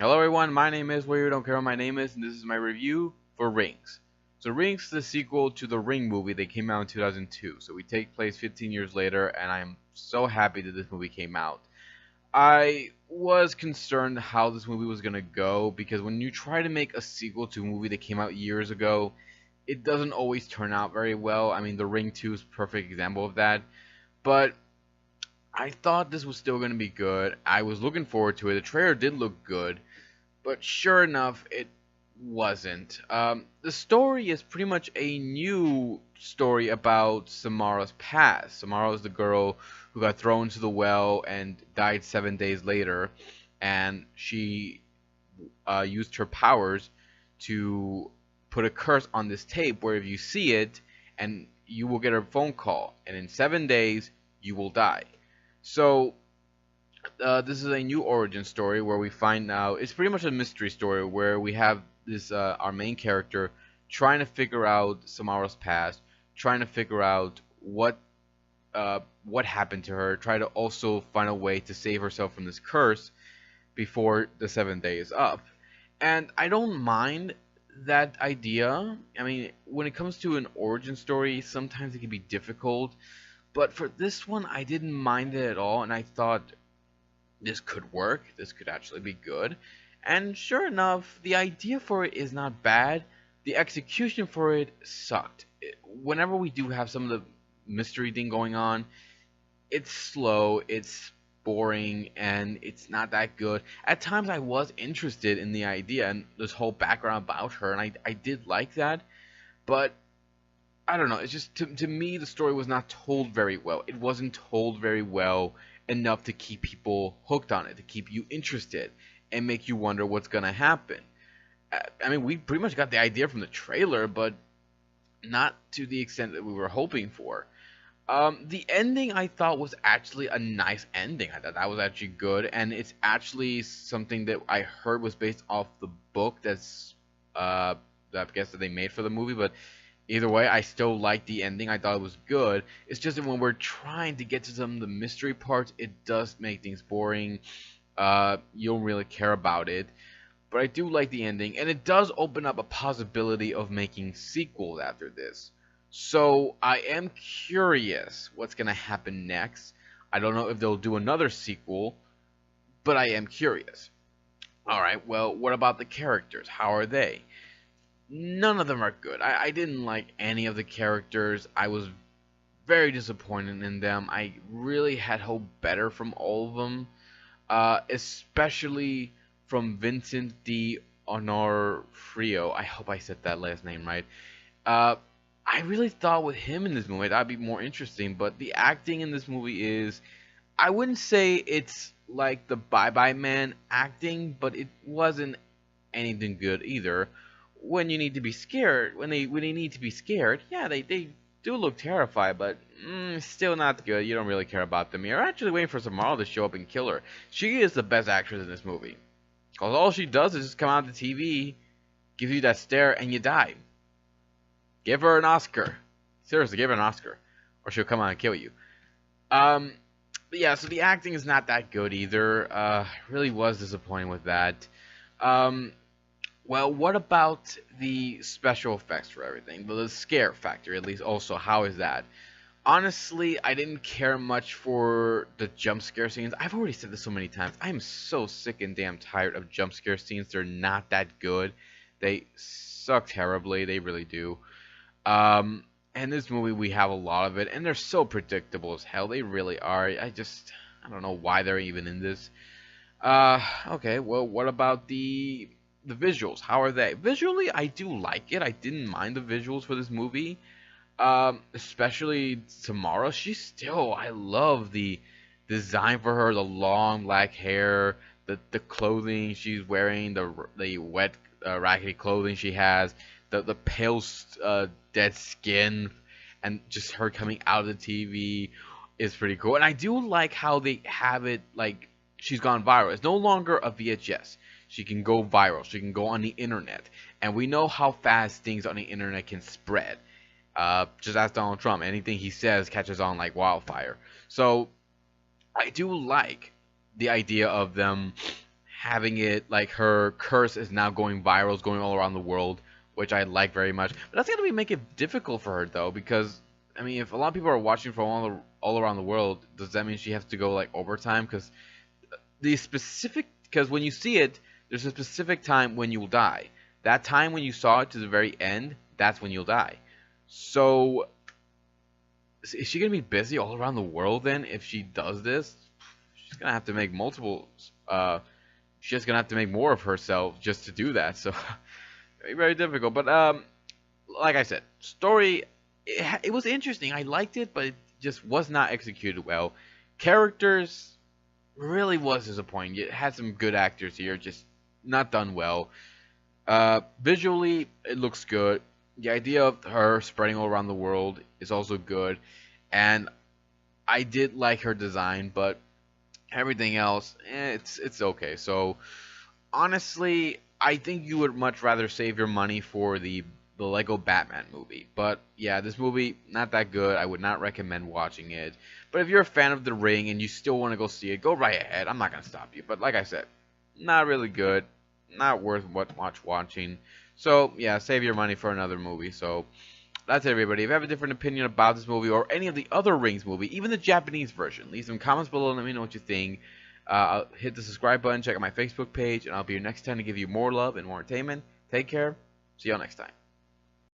Hello everyone, my name is Where You Don't Care What My Name Is, and this is my review for Rings. So Rings is the sequel to the Ring movie that came out in 2002. So we take place 15 years later, and I'm so happy that this movie came out. I was concerned how this movie was going to go, because when you try to make a sequel to a movie that came out years ago, it doesn't always turn out very well. I mean, The Ring 2 is a perfect example of that. But I thought this was still going to be good. I was looking forward to it. The trailer did look good. But sure enough, it wasn't. The story is pretty much a new story about Samara's past. Samara is the girl who got thrown into the well and died 7 days later, and she used her powers to put a curse on this tape where if you see it, and you will get a phone call, and in 7 days you will die. So this is a new origin story where we find out it's pretty much a mystery story where we have this our main character trying to figure out Samara's past, trying to figure out what happened to her, try to also find a way to save herself from this curse before the 7th day is up. And I don't mind that idea. I mean, when it comes to an origin story, sometimes it can be difficult, but for this one, I didn't mind it at all, and I thought this could work, this could actually be good. And sure enough, the idea for it is not bad. The execution for it sucked. Whenever we do have some of the mystery thing going on, it's slow, it's boring, and it's not that good. At times I was interested in the idea and this whole background about her, and I did like that, but I don't know. It's just to me the story was not told very well. It wasn't told very well enough to keep people hooked on it, to keep you interested and make you wonder what's gonna happen. I mean, we pretty much got the idea from the trailer, but not to the extent that we were hoping for. The ending I thought was actually a nice ending. I thought that was actually good, and it's actually something that I heard was based off the book that I guess that they made for the movie, but either way, I still liked the ending. I thought it was good. It's just that when we're trying to get to some of the mystery parts, it does make things boring. You don't really care about it. But I do like the ending, and it does open up a possibility of making sequels after this. So I am curious what's gonna happen next. I don't know if they'll do another sequel, but I am curious. Alright, well, what about the characters? How are they? None of them are good. I didn't like any of the characters. I was very disappointed in them. I really had hoped better from all of them, especially from Vincent D. Onofrio. I hope I said that last name right. Uh, I really thought with him in this movie that'd be more interesting, but the acting in this movie is, I wouldn't say it's like the Bye Bye Man acting, but it wasn't anything good either. When you need to be scared, when they need to be scared, yeah, they do look terrified, but still not good. You don't really care about them. You're actually waiting for Samara to show up and kill her. She is the best actress in this movie, cause all she does is just come out the TV, give you that stare, and you die. Give her an Oscar. Seriously, give her an Oscar, or she'll come out and kill you. Um, but yeah, so the acting is not that good either. Really was disappointing with that. Um, well, what about the special effects for everything? The scare factor, at least, also, how is that? Honestly, I didn't care much for the jump scare scenes. I've already said this so many times. I'm so sick and damn tired of jump scare scenes. They're not that good. They suck terribly. They really do. And this movie, we have a lot of it, and they're so predictable as hell. They really are. I don't know why they're even in this. Okay, well, what about the visuals? How are they? Visually, I do like it. I didn't mind the visuals for this movie. Especially Samara. I love the design for her, the long black hair, the clothing she's wearing, the wet, raggedy clothing she has, the pale, dead skin, and just her coming out of the TV is pretty cool. And I do like how they have it like she's gone viral. It's no longer a VHS. She can go viral. She can go on the internet, and we know how fast things on the internet can spread. Just ask Donald Trump. Anything he says catches on like wildfire. So I do like the idea of them having it like her curse is now going viral, is going all around the world, which I like very much. But that's gonna make it difficult for her though, because I mean, if a lot of people are watching from all around the world, does that mean she has to go like overtime? Because when you see it, there's a specific time when you'll die. That time when you saw it to the very end, that's when you'll die. So is she gonna be busy all around the world then if she does this? She's gonna have to make multiple. She's just gonna have to make more of herself just to do that. So very very difficult. But like I said, story it was interesting. I liked it, but it just was not executed well. Characters really was disappointing. It had some good actors here, just not done well. Visually, it looks good. The idea of her spreading all around the world is also good, and I did like her design, but everything else, it's okay. So honestly, I think you would much rather save your money for the Lego Batman movie. But yeah, this movie not that good. I would not recommend watching it. But if you're a fan of The Ring and you still want to go see it, go right ahead. I'm not gonna stop you. But like I said, not really good, not worth much watching. So yeah, save your money for another movie. So that's it, everybody. If you have a different opinion about this movie or any of the other Rings movie, even the Japanese version, leave some comments below and let me know what you think. Hit the subscribe button, check out my Facebook page, and I'll be here next time to give you more love and more entertainment. Take care. See y'all next time.